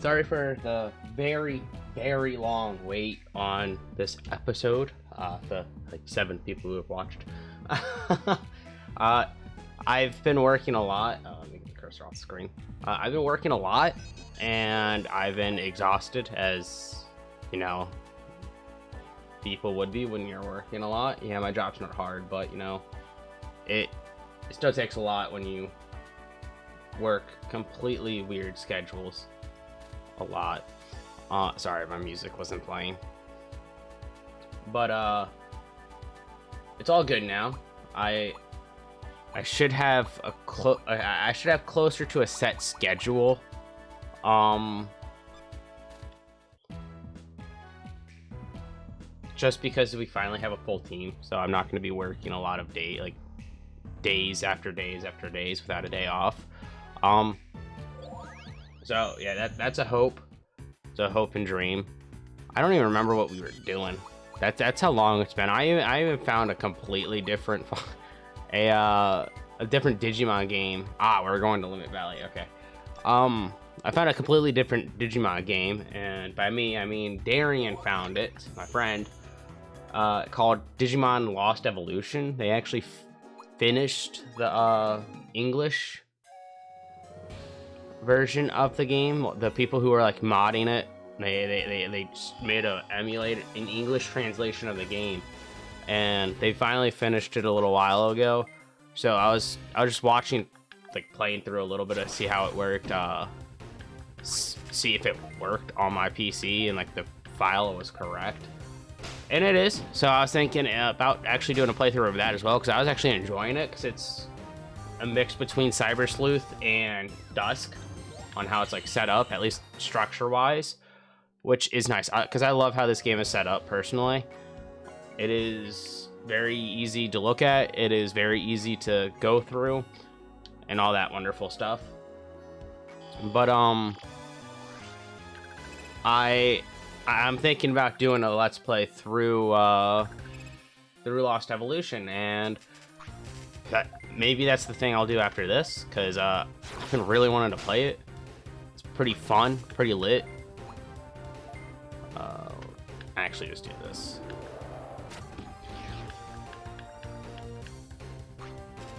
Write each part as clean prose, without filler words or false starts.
Sorry for the very, very long wait on this episode. The like 7 people who have watched. I've been working a lot. Let me get the cursor off the screen. I've been working a lot, and I've been exhausted, as you know, people would be when you're working a lot. Yeah, my job's not hard, but you know, it still takes a lot when you work completely weird schedules. A lot. Sorry, my music wasn't playing. But it's all good now. I should have I should have closer to a set schedule. Just because we finally have a full team, so I'm not going to be working a lot of days after days after days without a day off. So yeah, that's a hope. It's a hope and dream. I don't even remember what we were doing. That's how long it's been. I even found a completely different a different Digimon game. We're going to Limit Valley. Okay. I found a completely different Digimon game, and by me I mean Darian found it, my friend. Called Digimon Lost Evolution. They actually finished the English version of the game. The people who are like modding it, they just made an English translation of the game, and they finally finished it a little while ago. So I was just watching, like playing through a little bit to see how it worked, see if it worked on my PC and like the file was correct, and it is. So I was thinking about actually doing a playthrough of that as well, because I was actually enjoying it, because it's a mix between Cyber Sleuth and Dusk on how it's like set up, at least structure wise, which is nice, because I love how this game is set up personally. It is very easy to look at, it is very easy to go through, and all that wonderful stuff. But I'm thinking about doing a let's play through Lost Evolution, and maybe that's the thing I'll do after this, because I've been really wanting to play it. It's pretty fun, pretty lit. Actually, just do this.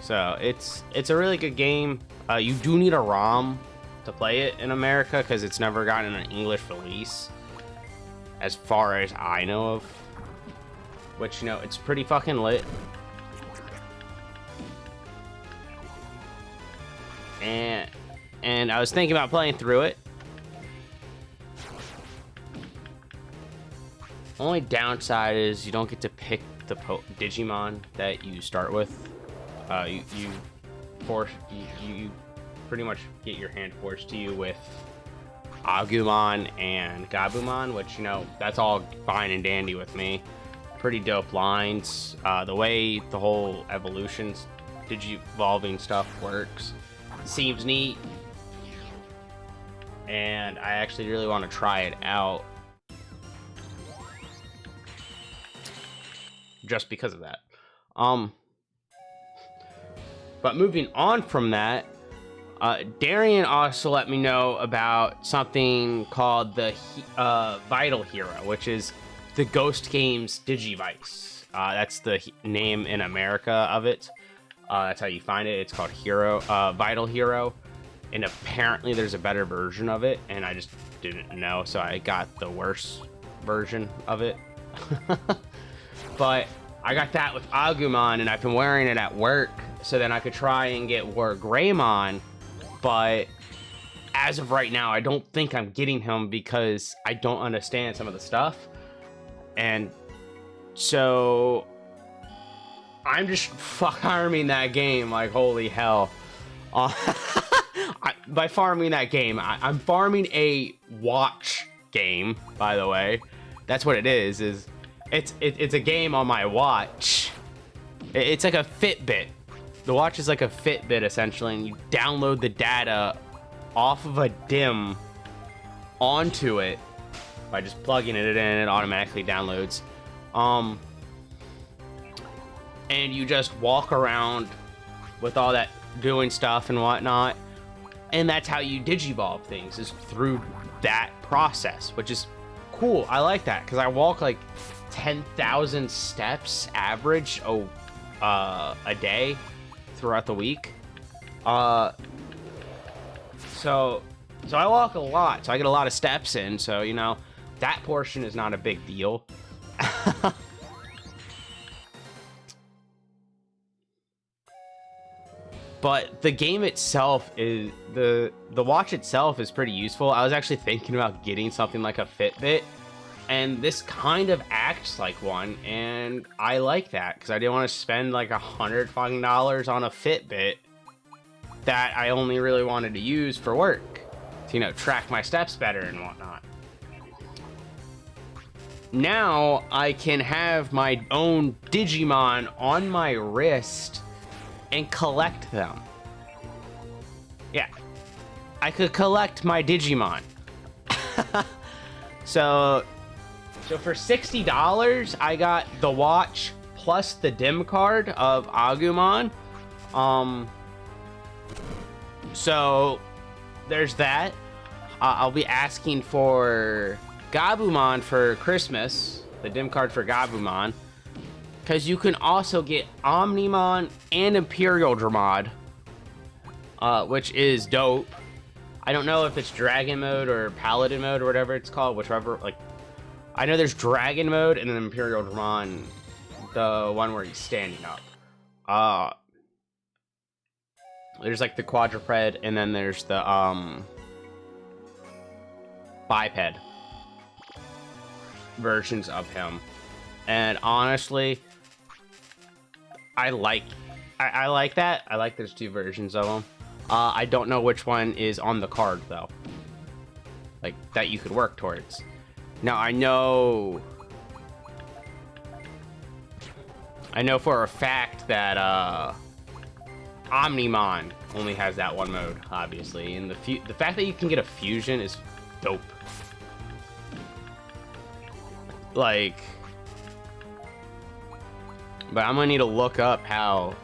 So it's a really good game. You do need a ROM to play it in America, because it's never gotten an English release, as far as I know of. Which, you know, it's pretty fucking lit. And I was thinking about playing through it. Only downside is you don't get to pick the Digimon that you start with. You pretty much get your hand forced to you with Agumon and Gabumon, which, you know, that's all fine and dandy with me. Pretty dope lines. The way the whole evolutions, Digivolving stuff works seems neat, and I actually really want to try it out just because of that. But moving on from that, Darian also let me know about something called the Vital Hero, which is the Ghost Games Digivice. That's the name in America of it. That's how you find it. It's called Vital Hero, and apparently there's a better version of it, and I just didn't know, so I got the worst version of it. But I got that with Agumon, and I've been wearing it at work, so then I could try and get War Greymon, but as of right now, I don't think I'm getting him, because I don't understand some of the stuff, and so I'm just farming that game like holy hell. By farming that game, I'm farming a watch game, by the way. That's what it is it's a game on my watch. It's like a Fitbit. The watch is like a Fitbit, essentially, and you download the data off of a DIMM onto it by just plugging it in, and it automatically downloads. And you just walk around with all that doing stuff and whatnot, and that's how you digivolve things, is through that process, which is cool. I like that because I walk like 10,000 steps average a day throughout the week. So I walk a lot, so I get a lot of steps in. So you know, that portion is not a big deal. But the game itself is the watch itself is pretty useful. I was actually thinking about getting something like a Fitbit, and this kind of acts like one, and I like that because I didn't want to spend like $100 on a Fitbit that I only really wanted to use for work to, you know, track my steps better and whatnot. Now I can have my own Digimon on my wrist and collect them. Yeah, I could collect my Digimon. So for $60, I got the watch plus the dim card of Agumon. So there's that. I'll be asking for Gabumon for Christmas, the dim card for Gabumon. Because you can also get Omnimon and Imperial Dramod, which is dope. I don't know if it's Dragon mode or Paladin mode or whatever it's called, whichever. Like, I know there's Dragon mode and then Imperial Dramon, the one where he's standing up. There's like the quadruped, and then there's the biped versions of him. And honestly, I like that. I like there's two versions of them. I don't know which one is on the card though, like that you could work towards. Now I know for a fact that Omnimon only has that one mode, obviously, and the fact that you can get a fusion is dope. Like, but I'm gonna need to look up how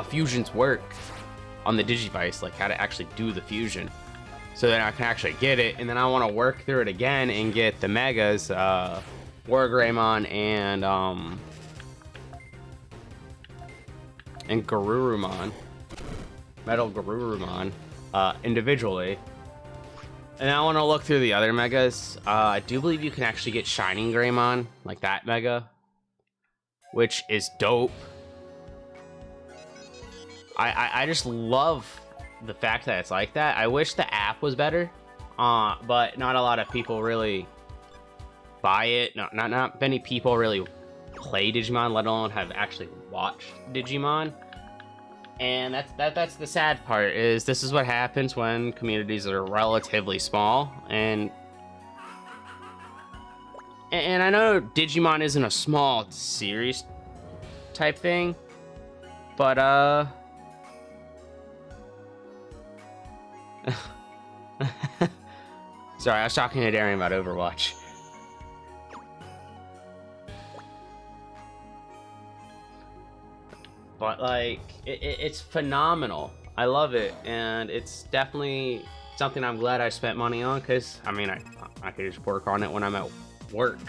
fusions work on the Digivice, like how to actually do the fusion, so that I can actually get it. And then I want to work through it again and get the Megas, Wargreymon and Garurumon, Metal Garurumon, individually. And I want to look through the other Megas. I do believe you can actually get Shining Greymon, like that Mega, which is dope. I just love the fact that it's like that. I wish the app was better, but not a lot of people really buy it. Not many people really play Digimon, let alone have actually watched Digimon. And that's the sad part, is this is what happens when communities are relatively small. And I know Digimon isn't a small series type thing, but sorry, I was talking to Darian about Overwatch. But like, it's phenomenal. I love it, and it's definitely something I'm glad I spent money on, because I mean, I could just work on it when I'm at work.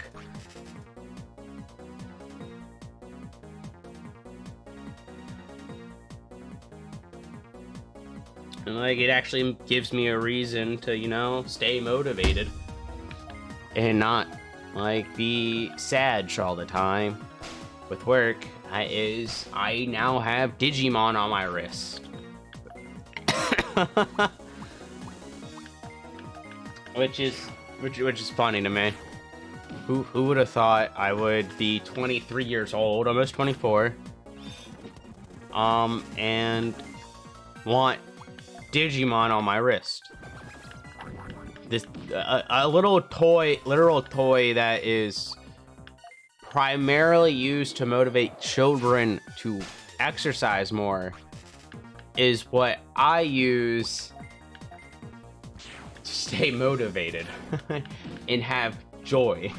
And like, it actually gives me a reason to, you know, stay motivated and not like be sad all the time with work. I now have Digimon on my wrist. which is funny to me. Who would have thought I would be 23 years old, almost 24, and want Digimon on my wrist? This a literal toy that is primarily used to motivate children to exercise more is what I use to stay motivated and have joy.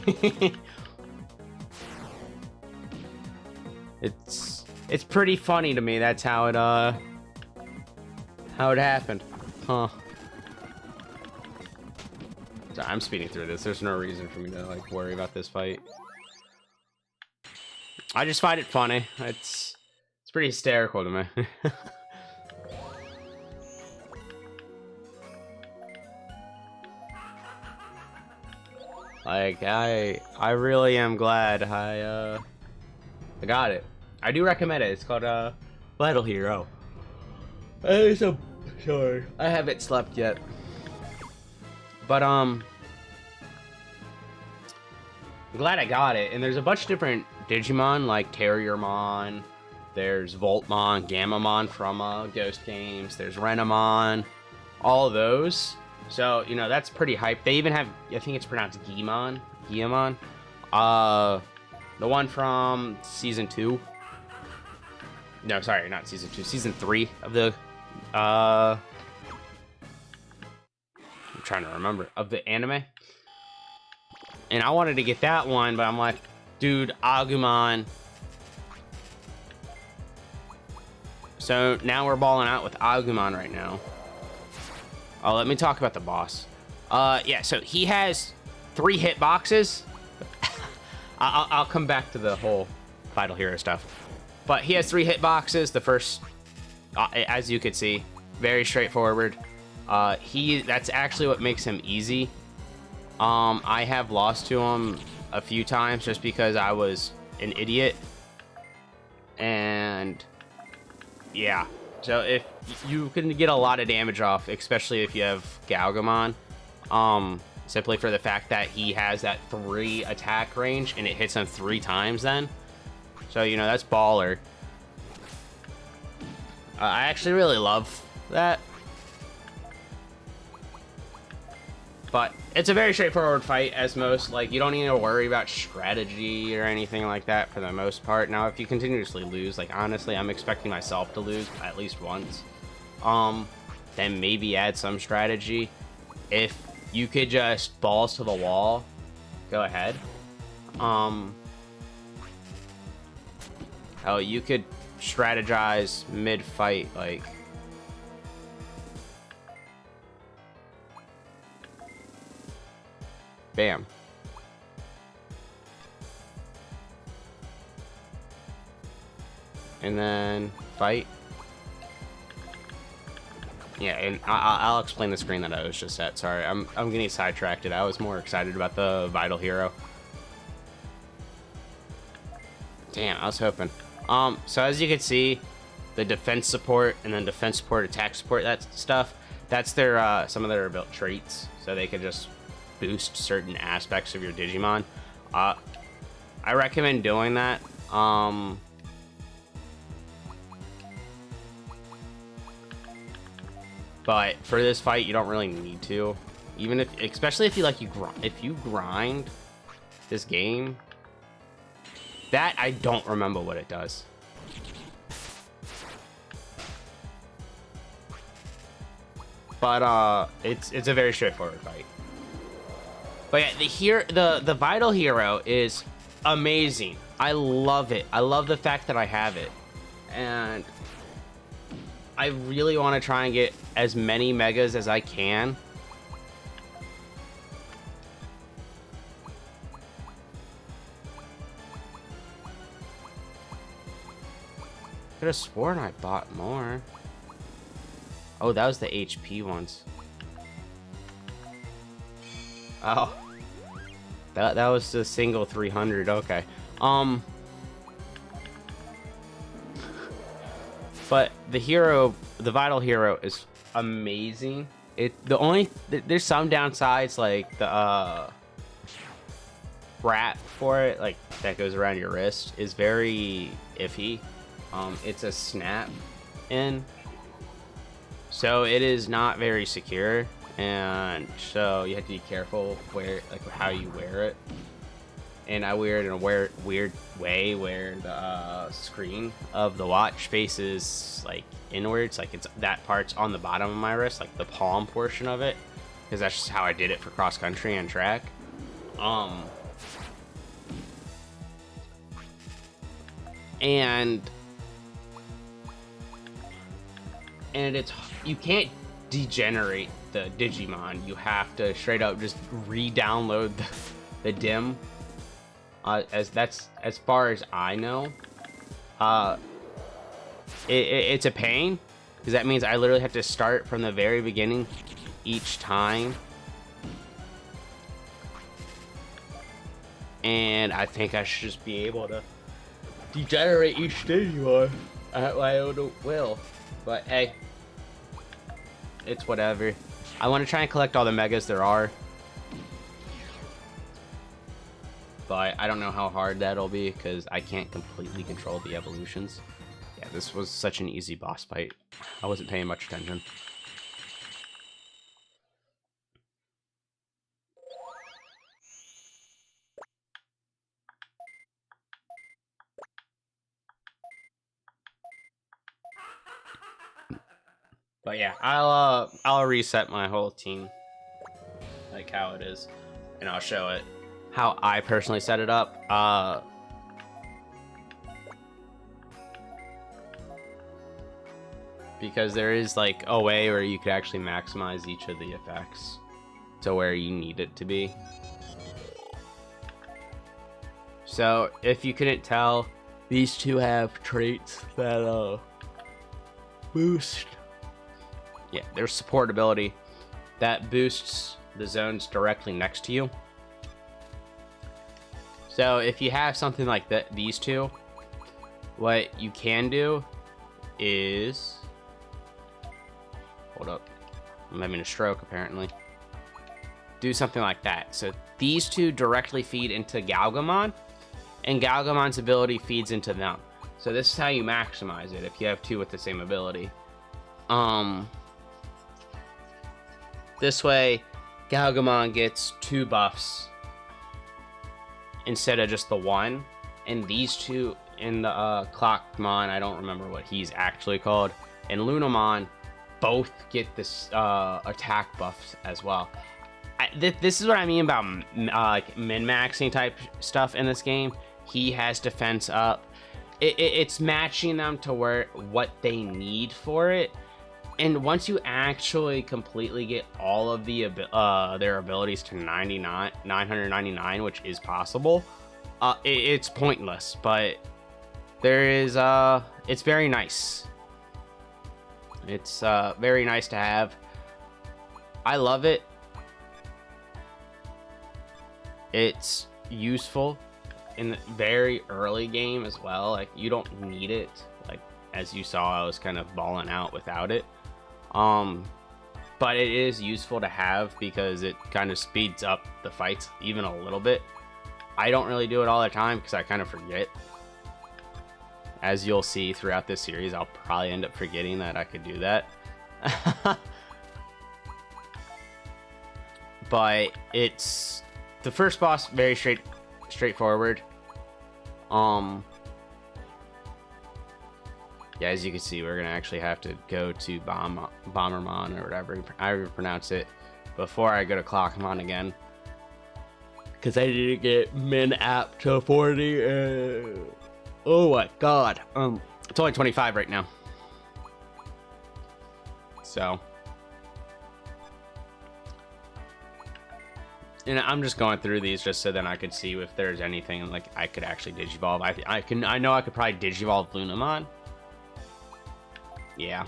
It's pretty funny to me. That's how it happened, huh? So I'm speeding through this. There's no reason for me to like worry about this fight. I just find it funny. It's pretty hysterical to me. Like I really am glad I got it. I do recommend it. It's called Vital Hero. Sorry. I haven't slept yet. But I'm glad I got it. And there's a bunch of different Digimon like Terriermon, there's Voltmon, Gammamon from Ghost Games, there's Renamon, all of those. So, you know, that's pretty hype. They even have, I think it's pronounced Giamon. The one from season 2. No, sorry, not season 2. Season 3 of the, I'm trying to remember, of the anime. And I wanted to get that one, but I'm like, dude, Agumon. So now we're balling out with Agumon right now. Oh, let me talk about the boss. Yeah, so he has 3 hitboxes. I'll come back to the whole Vital Hero stuff. But he has 3 hitboxes. The first, as you could see, very straightforward. That's actually what makes him easy. I have lost to him a few times just because I was an idiot. And yeah. So if you can get a lot of damage off, especially if you have Galgamon, simply for the fact that he has that 3 attack range and it hits him 3 times then. So, you know, that's baller. I actually really love that. But it's a very straightforward fight, as most. Like, you don't need to worry about strategy or anything like that for the most part. Now, if you continuously lose, like, honestly, I'm expecting myself to lose at least once. Then maybe add some strategy. If you could just balls to the wall, go ahead. Hell, you could strategize mid-fight, like... Bam. And then fight. Yeah, and I'll explain the screen that I was just at. Sorry, I'm getting sidetracked. I was more excited about the Vital Hero. Damn, I was hoping. So as you can see, the defense support and then defense support, attack support, that stuff, that's their some of their built traits, so they can just boost certain aspects of your Digimon. I recommend doing that. But for this fight, you don't really need to. Even if, especially if you grind this game. That I don't remember what it does. But it's a very straightforward fight. But yeah, the Vital Hero is amazing. I love it. I love the fact that I have it. And I really want to try and get as many megas as I can. Could have sworn I bought more. Oh, that was the HP ones. Oh, that was the single 300. Okay. But the Vital Hero is amazing. There's some downsides, like the wrap for it, like that goes around your wrist, is very iffy. It's a snap in, so it is not very secure, and so you have to be careful how you wear it. And I wear it in a weird way where the screen of the watch faces like inwards, like that part's on the bottom of my wrist, like the palm portion of it, because that's just how I did it for cross country and track. And you can't degenerate the Digimon. You have to straight up just re-download the dim. That's as far as I know. It's a pain because that means I literally have to start from the very beginning each time. And I think I should just be able to degenerate each Digimon at my own will. But hey, it's whatever. I want to try and collect all the megas there are. But I don't know how hard that'll be because I can't completely control the evolutions. Yeah, this was such an easy boss fight. I wasn't paying much attention. But yeah, I'll reset my whole team like how it is, and I'll show it how I personally set it up. Because there is like a way where you could actually maximize each of the effects to where you need it to be. So if you couldn't tell, these two have traits that boost. Yeah, there's support ability that boosts the zones directly next to you. So if you have something like that, these two, what you can do is, hold up, I'm having a stroke apparently. Do something like that. So these two directly feed into Galgamon, and Galgamon's ability feeds into them. So this is how you maximize it if you have two with the same ability. This way, Galgamon gets 2 buffs instead of just the 1. And these two in the Clockmon, I don't remember what he's actually called, and Lunamon both get this attack buffs as well. This is what I mean about min-maxing type stuff in this game. He has defense up. It's matching them to what they need for it. And once you actually completely get all of their abilities to 999, which is possible, it's pointless. But there is it's very nice. It's very nice to have. I love it. It's useful in the very early game as well. Like, you don't need it. Like, as you saw, I was kind of balling out without it. But it is useful to have because it kind of speeds up the fights even a little bit. I don't really do it all the time because I kind of forget. As you'll see throughout this series, I'll probably end up forgetting that I could do that. But it's the first boss, very straightforward. Yeah, as you can see, we're gonna actually have to go to Bombermon or whatever I pronounce it before I go to Clockmon again, because I didn't get min app to 40. Oh my god, it's only 25 right now. So, and I'm just going through these just so then I could see if there's anything like I could actually digivolve. I know I could probably digivolve Lunamon. Yeah,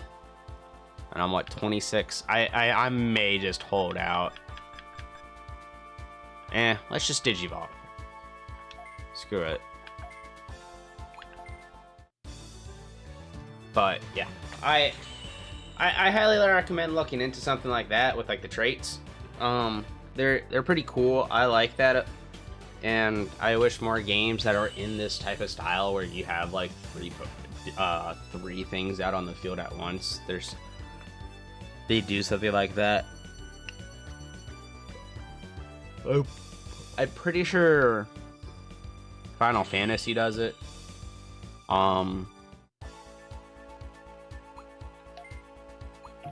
and I'm what, 26. I may just hold out. Let's just digivolve. Screw it. But yeah, I highly recommend looking into something like that with like the traits. They're pretty cool. I like that, and I wish more games that are in this type of style where you have like three things out on the field at once. They do something like that. I'm pretty sure Final Fantasy does it.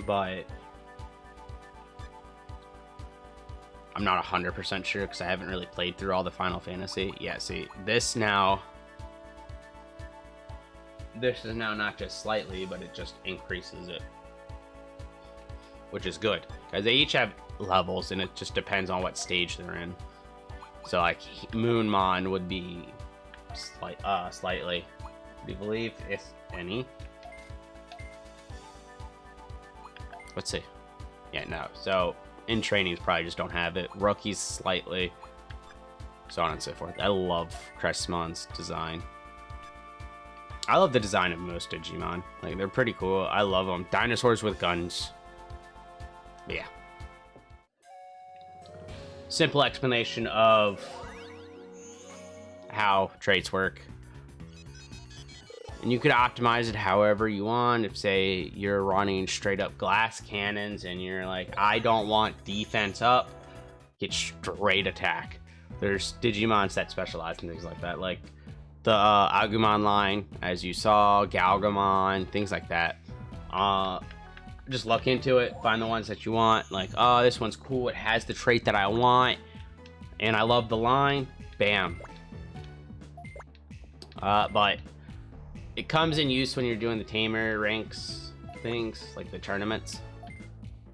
But I'm not 100% sure because I haven't really played through all the Final Fantasy. Yeah, see, this is now not just slightly, but it just increases it. which is good because they each have levels, and it just depends on what stage they're in. So like Moonmon would be slightly, do you believe, if any? Let's see. Yeah, no. So in trainings, probably just don't have it. Rookies slightly, so on and so forth. I love Crestmon's design. I love the design of most Digimon. Like, they're pretty cool. I love them. Dinosaurs with guns. But yeah. Simple explanation of how traits work. And you could optimize it however you want. If, say, you're running straight up glass cannons and you're like, I don't want defense up, get straight attack. There's Digimons that specialize in things like that, like the Agumon line, as you saw, Galgamon, things like that. Just look into it, find the ones that you want. Like, oh, this one's cool, it has the trait that I want, and I love the line. Bam. But it comes in use when you're doing the tamer ranks things, like the tournaments,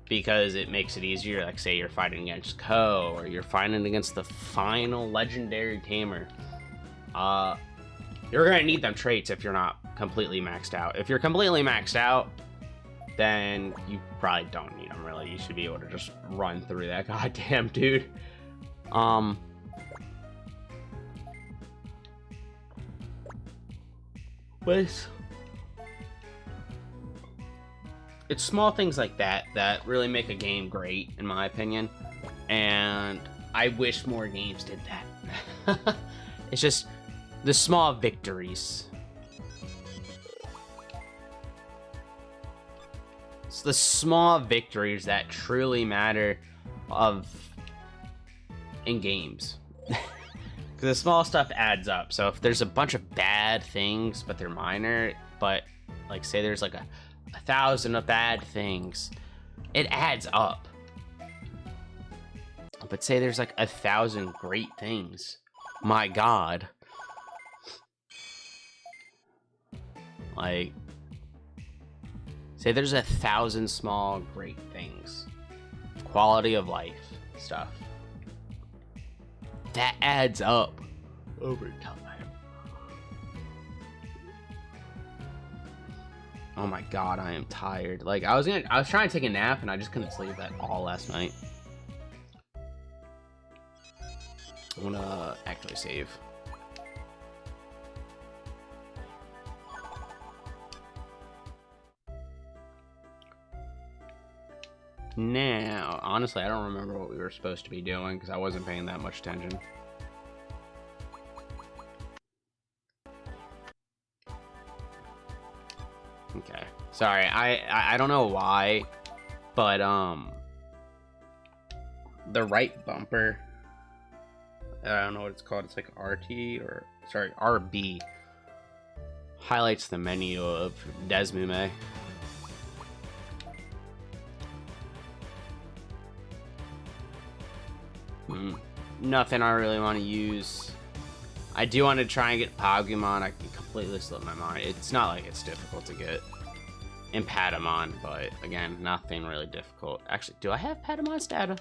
because it makes it easier. Like, say you're fighting against Ko, or you're fighting against the final legendary tamer. You're gonna need them traits if you're not completely maxed out. If you're completely maxed out, then you probably don't need them, really. You should be able to just run through that goddamn dude. But it's small things like that that really make a game great, in my opinion. And I wish more games did that. It's just the small victories. It's the small victories that truly matter in games. Because the small stuff adds up. So if there's a bunch of bad things, but they're minor, but like, say there's like a 1,000 of bad things, it adds up. But say there's like 1,000 great things, my god. Like, say there's 1,000 small great things, quality of life stuff, that adds up over time. Oh my god, I am tired. Like, I was trying to take a nap and I just couldn't sleep at all last night. I'm gonna actually save. Now, honestly, I don't remember what we were supposed to be doing because I wasn't paying that much attention. Okay, sorry, I don't know why, but the right bumper, I don't know what it's called, it's like RT, or sorry, RB, highlights the menu of Desmume. Nothing I really want to use. I do want to try and get Pagumon. I completely slipped my mind. It's not like it's difficult to get in Patamon, but again, nothing really difficult. Actually, do I have Patamon's data?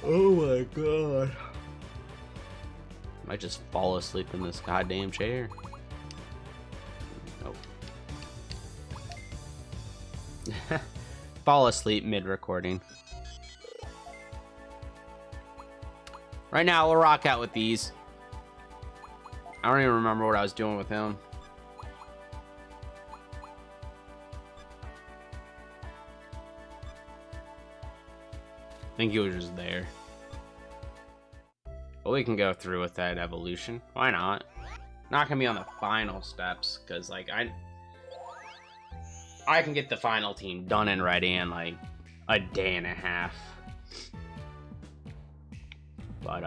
Oh my god. I might just fall asleep in this goddamn chair. Nope. Fall asleep mid-recording. Right now, we'll rock out with these. I don't even remember what I was doing with him. I think he was just there. But we can go through with that evolution. Why not? Not gonna be on the final steps, because like I can get the final team done and ready in like a day and a half. But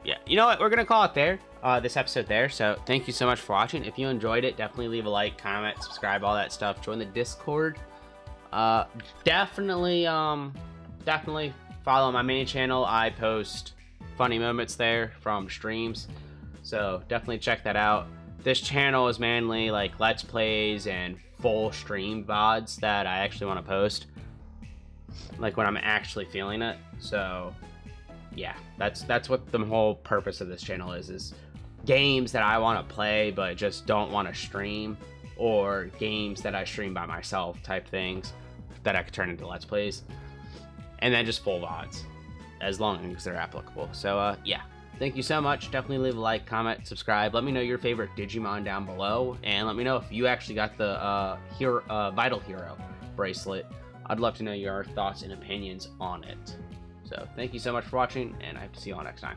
yeah, you know what, we're gonna call it there, this episode there. So thank you so much for watching. If you enjoyed it, definitely leave a like, comment, subscribe, all that stuff. Join the Discord. Definitely follow my main channel. I post funny moments there from streams. So definitely check that out. This channel is mainly like Let's Plays and full stream VODs that I actually want to post, like when I'm actually feeling it. So yeah, that's what the whole purpose of this channel is games that I want to play but just don't want to stream, or games that I stream by myself type things that I could turn into Let's Plays, and then just full VODs as long as they're applicable. So yeah, thank you so much. Definitely leave a like, comment, subscribe. Let me know your favorite Digimon down below, and let me know if you actually got the Vital Hero bracelet. I'd love to know your thoughts and opinions on it. So thank you so much for watching, and I hope to see you all next time.